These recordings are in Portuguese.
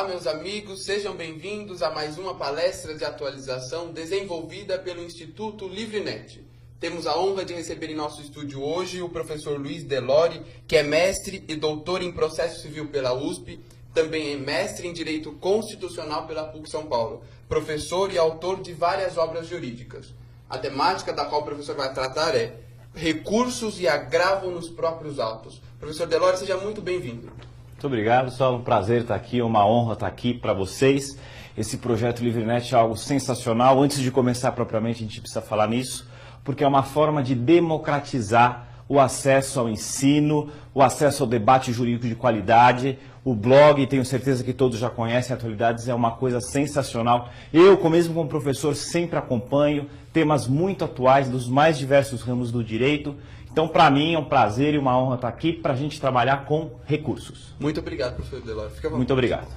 Olá, meus amigos, sejam bem-vindos a mais uma palestra de atualização desenvolvida pelo Instituto LivreNet. Temos a honra de receber em nosso estúdio hoje o professor Luiz Delori, que é mestre e doutor em Processo Civil pela USP, também é mestre em Direito Constitucional pela PUC São Paulo, professor e autor de várias obras jurídicas. A temática da qual o professor vai tratar é recursos e agravo nos próprios autos. Professor Delori, seja muito bem-vindo. Muito obrigado, só um prazer estar aqui, uma honra estar aqui para vocês. Esse projeto LivreNet é algo sensacional. Antes de começar propriamente, a gente precisa falar nisso, porque é uma forma de democratizar o acesso ao ensino, o acesso ao debate jurídico de qualidade. O blog, tenho certeza que todos já conhecem, Atualidades é uma coisa sensacional. Eu, mesmo como professor, sempre acompanho temas muito atuais dos mais diversos ramos do direito. Então, para mim, é um prazer e uma honra estar aqui para a gente trabalhar com recursos. Muito obrigado, professor Delori. Fica à vontade. Muito obrigado.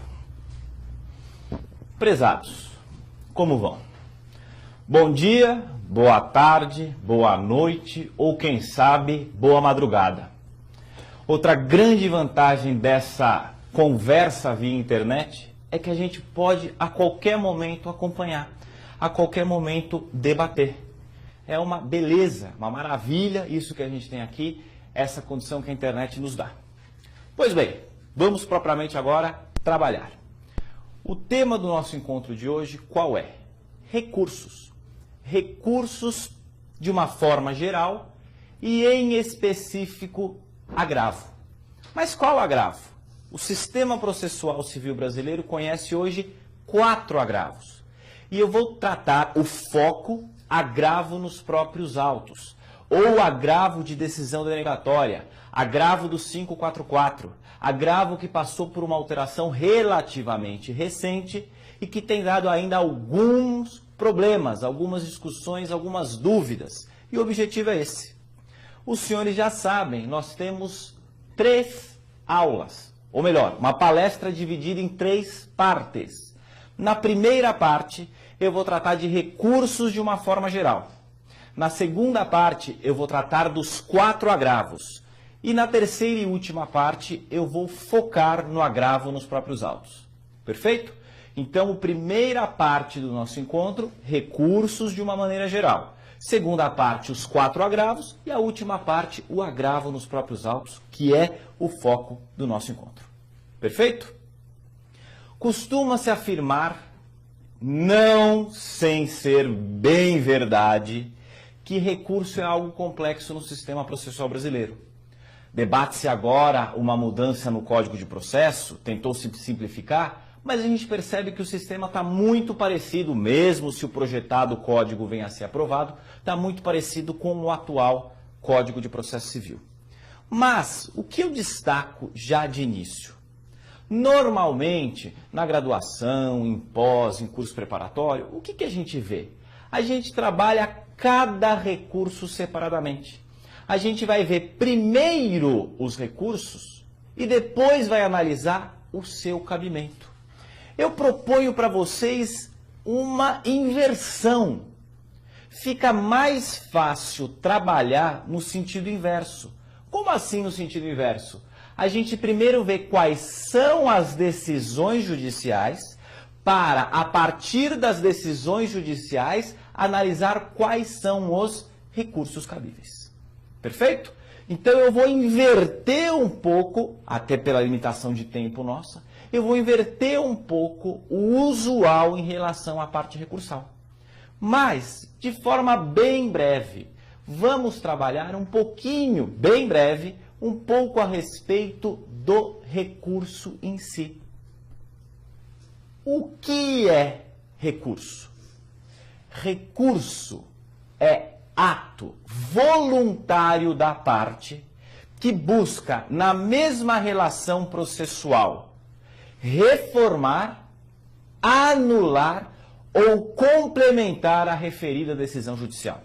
Prezados, como vão? Bom dia, boa tarde, boa noite ou, quem sabe, boa madrugada. Outra grande vantagem dessa conversa via internet é que a gente pode, a qualquer momento, acompanhar, a qualquer momento, debater. É uma beleza, uma maravilha isso que a gente tem aqui, essa condição que a internet nos dá. Pois bem, vamos propriamente agora trabalhar. O tema do nosso encontro de hoje qual é? Recursos. Recursos de uma forma geral e em específico agravo. Mas qual agravo? O sistema processual civil brasileiro conhece hoje 4 agravos. E eu vou tratar o foco agravo nos próprios autos, ou agravo de decisão denegatória, agravo do 544, agravo que passou por uma alteração relativamente recente e que tem dado ainda alguns problemas, algumas discussões, algumas dúvidas. E o objetivo é esse. Os senhores já sabem, nós temos 3 aulas, ou melhor, uma palestra dividida em 3 partes. Na primeira parte, eu vou tratar de recursos de uma forma geral. Na segunda parte, eu vou tratar dos 4 agravos. E na terceira e última parte, eu vou focar no agravo nos próprios autos. Perfeito? Então, a primeira parte do nosso encontro, recursos de uma maneira geral. Segunda parte, os 4 agravos. E a última parte, o agravo nos próprios autos, que é o foco do nosso encontro. Perfeito? Costuma-se afirmar, não sem ser bem verdade, que recurso é algo complexo no sistema processual brasileiro. Debate-se agora uma mudança no Código de Processo, tentou-se simplificar, mas a gente percebe que o sistema está muito parecido, mesmo se o projetado código venha a ser aprovado, está muito parecido com o atual Código de Processo Civil. Mas o que eu destaco já de início? Normalmente, na graduação, em pós, em curso preparatório, o que a gente vê? A gente trabalha cada recurso separadamente. A gente vai ver primeiro os recursos e depois vai analisar o seu cabimento. Eu proponho para vocês uma inversão. Fica mais fácil trabalhar no sentido inverso. Como assim no sentido inverso? A gente primeiro vê quais são as decisões judiciais para, a partir das decisões judiciais, analisar quais são os recursos cabíveis. Perfeito? Então eu vou inverter um pouco, até pela limitação de tempo nossa, eu vou inverter um pouco o usual em relação à parte recursal. Mas, de forma bem breve, vamos trabalhar um pouquinho, bem breve, um pouco a respeito do recurso em si. O que é recurso? Recurso é ato voluntário da parte que busca, na mesma relação processual, reformar, anular ou complementar a referida decisão judicial.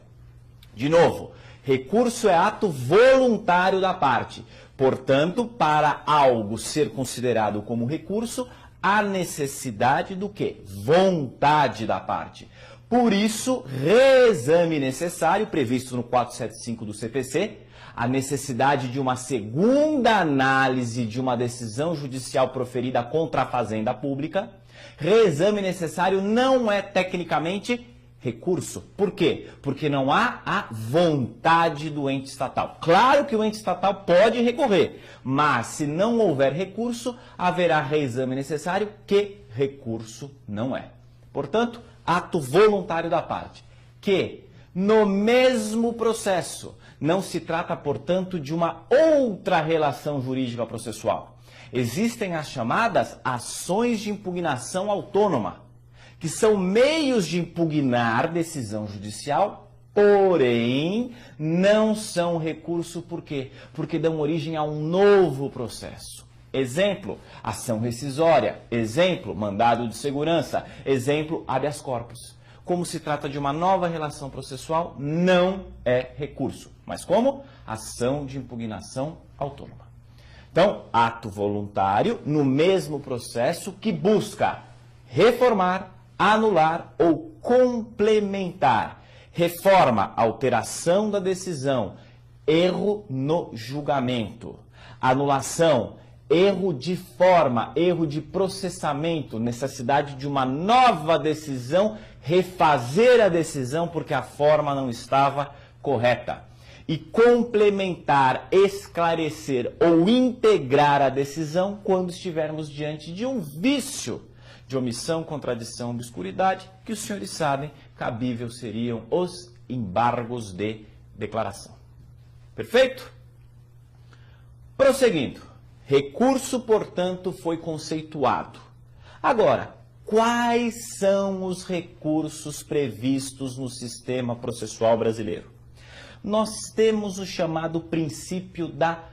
De novo, recurso é ato voluntário da parte. Portanto, para algo ser considerado como recurso, há necessidade do quê? Vontade da parte. Por isso, reexame necessário, previsto no 475 do CPC, a necessidade de uma segunda análise de uma decisão judicial proferida contra a Fazenda Pública, reexame necessário não é tecnicamente recurso. Por quê? Porque não há a vontade do ente estatal. Claro que o ente estatal pode recorrer, mas se não houver recurso, haverá reexame necessário, que recurso não é. Portanto, ato voluntário da parte, que no mesmo processo não se trata, portanto, de uma outra relação jurídica processual. Existem as chamadas ações de impugnação autônoma, que são meios de impugnar decisão judicial, porém não são recurso. Por quê? Porque dão origem a um novo processo. Exemplo, ação rescisória. Exemplo, mandado de segurança. Exemplo, habeas corpus. Como se trata de uma nova relação processual, não é recurso. Mas como? Ação de impugnação autônoma. Então, ato voluntário no mesmo processo que busca reformar, anular ou complementar. Reforma, alteração da decisão, erro no julgamento. Anulação, erro de forma, erro de processamento, necessidade de uma nova decisão, refazer a decisão porque a forma não estava correta. E complementar, esclarecer ou integrar a decisão quando estivermos diante de um vício de omissão, contradição, obscuridade, que os senhores sabem, cabíveis seriam os embargos de declaração. Perfeito? Prosseguindo. Recurso, portanto, foi conceituado. Agora, quais são os recursos previstos no sistema processual brasileiro? Nós temos o chamado princípio da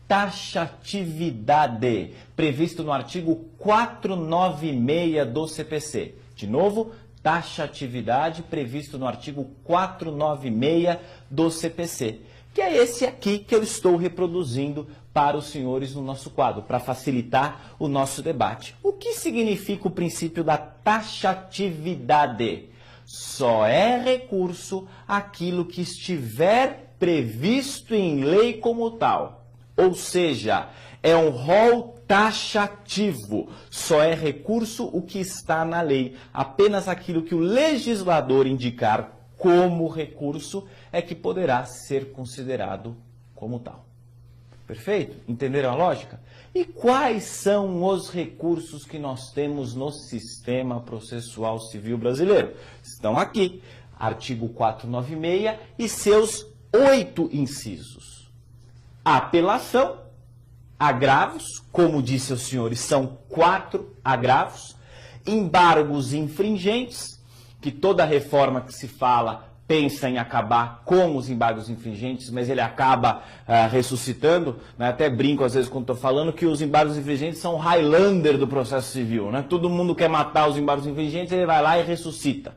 taxatividade, previsto no artigo 496 do CPC. De novo, taxatividade previsto no artigo 496 do CPC, que é esse aqui que eu estou reproduzindo para os senhores no nosso quadro, para facilitar o nosso debate. O que significa o princípio da taxatividade? Só é recurso aquilo que estiver previsto em lei como tal. Ou seja, é um rol taxativo. Só é recurso o que está na lei. Apenas aquilo que o legislador indicar como recurso é que poderá ser considerado como tal. Perfeito? Entenderam a lógica? E quais são os recursos que nós temos no sistema processual civil brasileiro? Estão aqui, artigo 496 e seus 8 incisos. Apelação, agravos, como disse aos senhores, são 4 agravos, embargos infringentes, que toda reforma que se fala pensa em acabar com os embargos infringentes, mas ele acaba ressuscitando, né? Até brinco às vezes quando estou falando que os embargos infringentes são o Highlander do processo civil, né? Todo mundo quer matar os embargos infringentes, ele vai lá e ressuscita.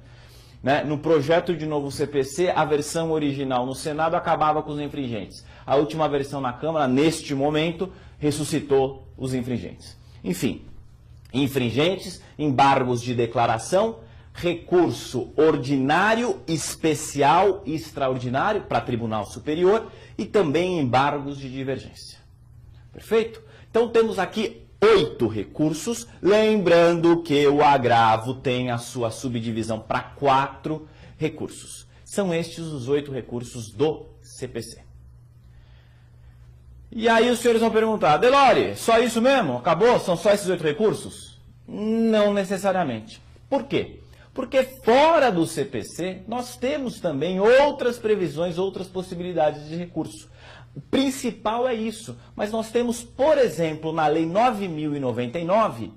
Né? No projeto de novo CPC, a versão original no Senado acabava com os infringentes. A última versão na Câmara, neste momento, ressuscitou os infringentes. Enfim, infringentes, embargos de declaração, recurso ordinário, especial e extraordinário para Tribunal Superior e também embargos de divergência. Perfeito? Então temos aqui 8 recursos, lembrando que o agravo tem a sua subdivisão para 4 recursos. São estes os 8 recursos do CPC. E aí os senhores vão perguntar, Delori, só isso mesmo? Acabou? São só esses 8 recursos? Não necessariamente. Por quê? Porque fora do CPC nós temos também outras previsões, outras possibilidades de recurso. O principal é isso, mas nós temos, por exemplo, na Lei 9.099,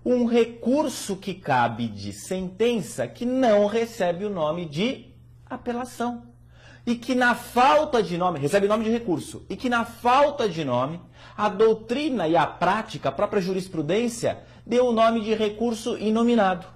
um recurso que cabe de sentença que não recebe o nome de apelação. E que na falta de nome, recebe nome de recurso, e que na falta de nome, a doutrina e a prática, a própria jurisprudência, deu o nome de recurso inominado.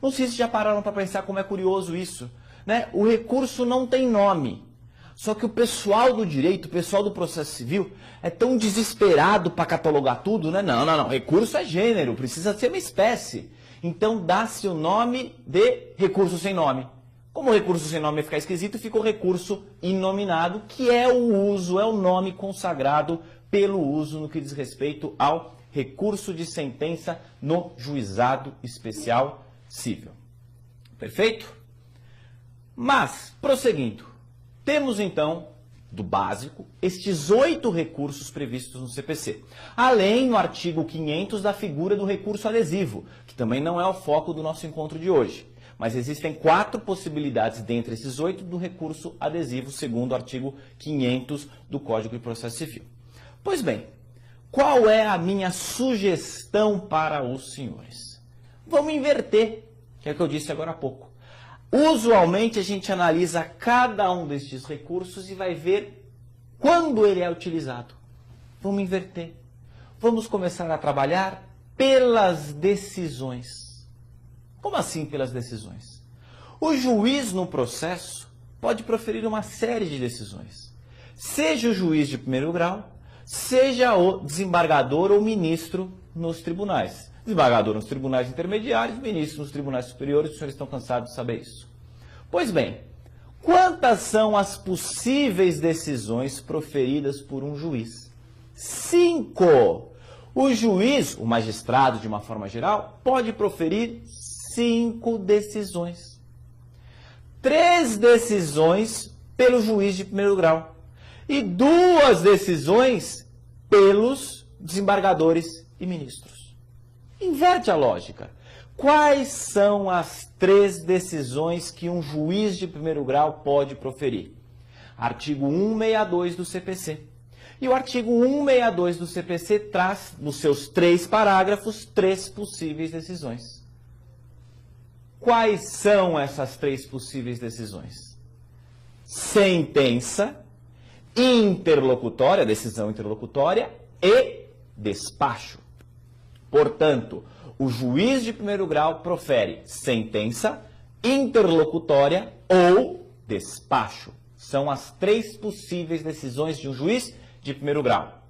Não sei se já pararam para pensar como é curioso isso, né? O recurso não tem nome. Só que o pessoal do direito, o pessoal do processo civil, é tão desesperado para catalogar tudo, né? Não. Recurso é gênero, precisa ser uma espécie. Então dá-se o nome de recurso sem nome. Como o recurso sem nome ia ficar esquisito, fica o recurso inominado, que é o uso, é o nome consagrado pelo uso no que diz respeito ao recurso de sentença no juizado especial civil. Perfeito? Mas, prosseguindo, temos então, do básico, estes 8 recursos previstos no CPC. Além, no artigo 500, da figura do recurso adesivo, que também não é o foco do nosso encontro de hoje. Mas existem 4 possibilidades dentre esses 8 do recurso adesivo, segundo o artigo 500 do Código de Processo Civil. Pois bem, qual é a minha sugestão para os senhores? Vamos inverter, que é o que eu disse agora há pouco. Usualmente a gente analisa cada um destes recursos e vai ver quando ele é utilizado. Vamos inverter. Vamos começar a trabalhar pelas decisões. Como assim pelas decisões? O juiz no processo pode proferir uma série de decisões. Seja o juiz de primeiro grau, seja o desembargador ou ministro nos tribunais. Desembargador nos tribunais intermediários, ministro nos tribunais superiores, os senhores estão cansados de saber isso. Pois bem, quantas são as possíveis decisões proferidas por um juiz? 5. O juiz, o magistrado de uma forma geral, pode proferir 5 decisões. 3 decisões pelo juiz de primeiro grau e 2 decisões pelos desembargadores e ministros. Inverte a lógica. Quais são as 3 decisões que um juiz de primeiro grau pode proferir? Artigo 162 do CPC. E o artigo 162 do CPC traz, nos seus 3 parágrafos, 3 possíveis decisões. Quais são essas 3 possíveis decisões? Sentença, interlocutória, decisão interlocutória e despacho. Portanto, o juiz de primeiro grau profere sentença, interlocutória ou despacho. São as 3 possíveis decisões de um juiz de primeiro grau.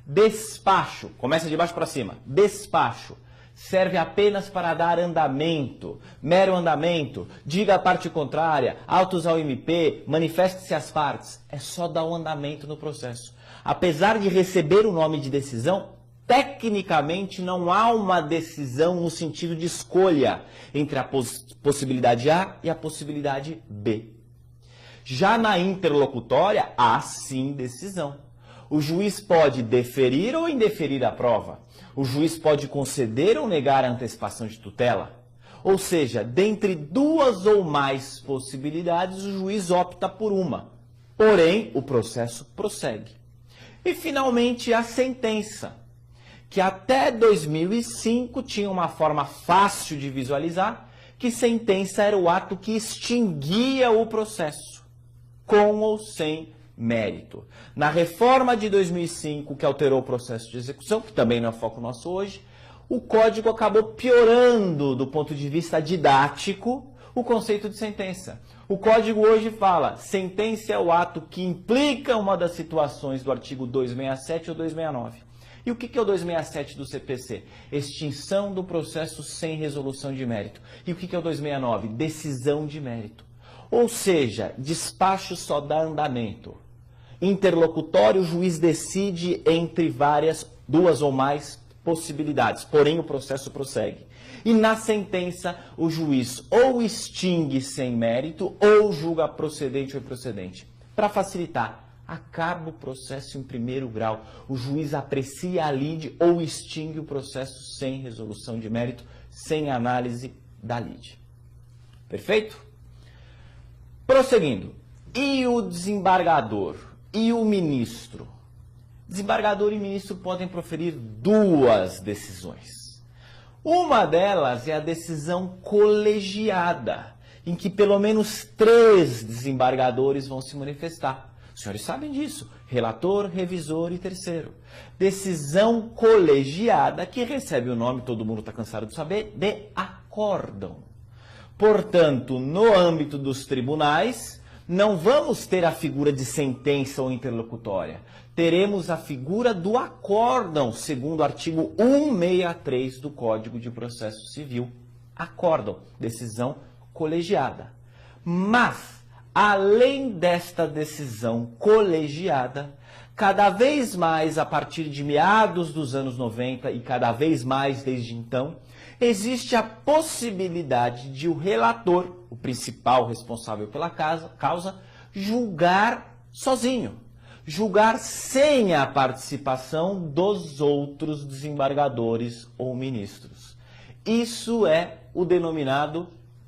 Despacho, começa de baixo para cima. Despacho serve apenas para dar andamento, mero andamento, diga a parte contrária, autos ao MP, manifeste-se as partes. É só dar um andamento no processo. Apesar de receber o nome de decisão, tecnicamente não há uma decisão no sentido de escolha entre a possibilidade A e a possibilidade B. Já na interlocutória, há sim decisão. O juiz pode deferir ou indeferir a prova. O juiz pode conceder ou negar a antecipação de tutela. Ou seja, dentre 2 ou mais possibilidades, o juiz opta por uma. Porém, o processo prossegue. E, finalmente, a sentença, que até 2005 tinha uma forma fácil de visualizar, que sentença era o ato que extinguia o processo, com ou sem mérito. Na reforma de 2005, que alterou o processo de execução, que também não é foco nosso hoje, o código acabou piorando do ponto de vista didático o conceito de sentença. O código hoje fala, sentença é o ato que implica uma das situações do artigo 267 ou 269. E o que é o 267 do CPC? Extinção do processo sem resolução de mérito. E o que é o 269? Decisão de mérito. Ou seja, despacho só dá andamento. Interlocutório, o juiz decide entre 2 ou mais possibilidades, porém o processo prossegue. E na sentença, o juiz ou extingue sem mérito ou julga procedente ou improcedente. Para facilitar, acaba o processo em primeiro grau. O juiz aprecia a lide ou extingue o processo sem resolução de mérito, sem análise da lide. Perfeito? Prosseguindo. E o desembargador? E o ministro? Desembargador e ministro podem proferir 2 decisões. Uma delas é a decisão colegiada, em que pelo menos 3 desembargadores vão se manifestar. Os senhores sabem disso. Relator, revisor e terceiro. Decisão colegiada que recebe o nome, todo mundo está cansado de saber, de acórdão. Portanto, no âmbito dos tribunais, não vamos ter a figura de sentença ou interlocutória. Teremos a figura do acórdão, segundo o artigo 163 do Código de Processo Civil. Acórdão, decisão colegiada. Mas, além desta decisão colegiada, cada vez mais a partir de meados dos anos 90 e cada vez mais desde então, existe a possibilidade de o relator, o principal responsável pela causa, julgar sozinho, julgar sem a participação dos outros desembargadores ou ministros. Isso é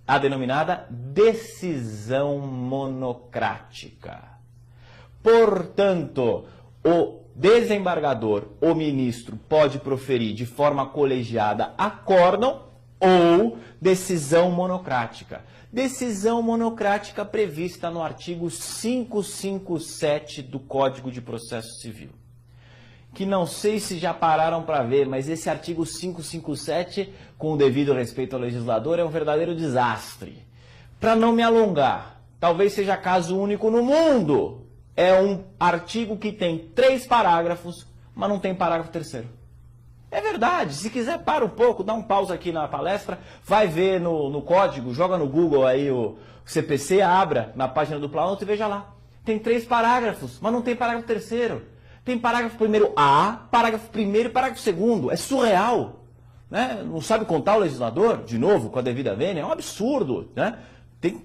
a denominada decisão monocrática. Portanto, o desembargador ou ministro pode proferir de forma colegiada acórdão ou decisão monocrática. Decisão monocrática prevista no artigo 557 do Código de Processo Civil. Que não sei se já pararam para ver, mas esse artigo 557, com o devido respeito ao legislador, é um verdadeiro desastre. Para não me alongar, talvez seja caso único no mundo. É um artigo que tem 3 parágrafos, mas não tem parágrafo terceiro. É verdade, se quiser para um pouco, dá um pause aqui na palestra, vai ver no código, joga no Google aí o CPC, abra na página do Planalto e veja lá. Tem 3 parágrafos, mas não tem parágrafo terceiro. Tem parágrafo primeiro A, parágrafo primeiro e parágrafo segundo. É surreal. Né? Não sabe contar o legislador, de novo, com a devida vênia, é um absurdo. Né?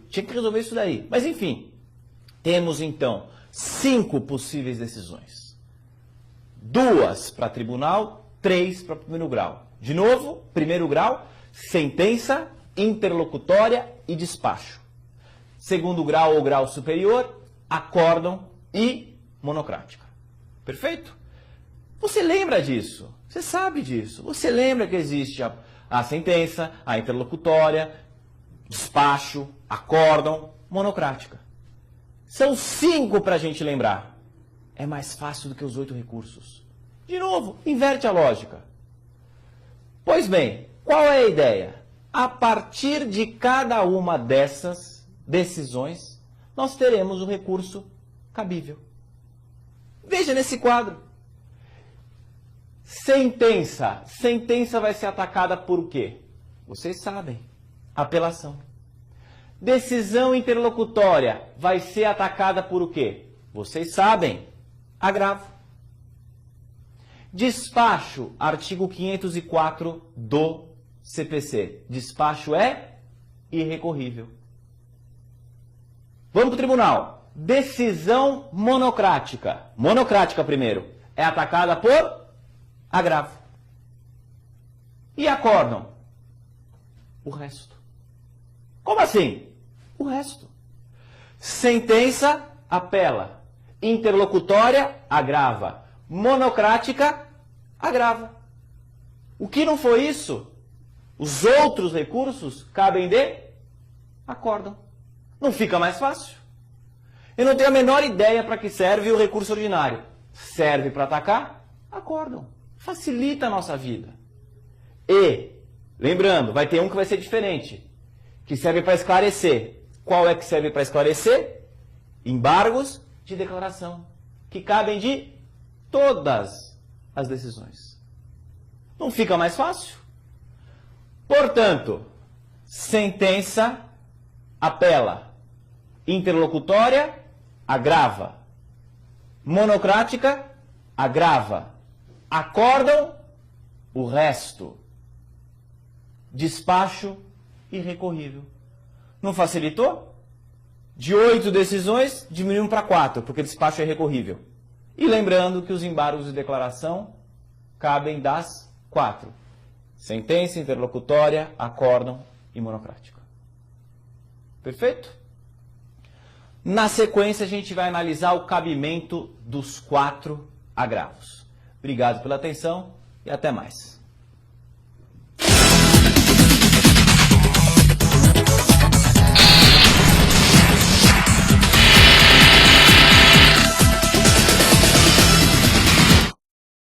Tinha que resolver isso daí. Mas enfim, temos então 5 possíveis decisões. 2 para tribunal, 3 para primeiro grau. De novo, primeiro grau, sentença, interlocutória e despacho. Segundo grau ou grau superior, acórdão e monocrática. Perfeito? Você lembra disso? Você sabe disso? Você lembra que existe a sentença, a interlocutória, despacho, acórdão, monocrática. São 5 para a gente lembrar. É mais fácil do que os 8 recursos. De novo, inverte a lógica. Pois bem, qual é a ideia? A partir de cada uma dessas decisões, nós teremos o recurso cabível. Veja nesse quadro. Sentença. Sentença vai ser atacada por o quê? Vocês sabem. Apelação. Decisão interlocutória vai ser atacada por o quê? Vocês sabem. Agravo. Despacho, artigo 504 do CPC. Despacho é irrecorrível. Vamos para o tribunal. Decisão monocrática. Monocrática primeiro. É atacada por agravo. E acórdão? O resto. Como assim? O resto. Sentença, apela. Interlocutória, agrava. Monocrática, agrava. O que não foi isso? Os outros recursos cabem de acórdão. Não fica mais fácil? Eu não tenho a menor ideia para que serve o recurso ordinário. Serve para atacar? Acórdão. Facilita a nossa vida. E, lembrando, vai ter um que vai ser diferente, que serve para esclarecer. Qual é que serve para esclarecer? Embargos de declaração, que cabem de todas as decisões. Não fica mais fácil? Portanto, sentença, apela. Interlocutória, agrava. Monocrática, agrava. Acórdão, o resto. Despacho, irrecorrível. Não facilitou? De 8 decisões, diminuímos para 4, porque despacho é recorrível. E lembrando que os embargos de declaração cabem das 4. Sentença, interlocutória, acórdão e monocrática. Perfeito? Na sequência, a gente vai analisar o cabimento dos 4 agravos. Obrigado pela atenção e até mais.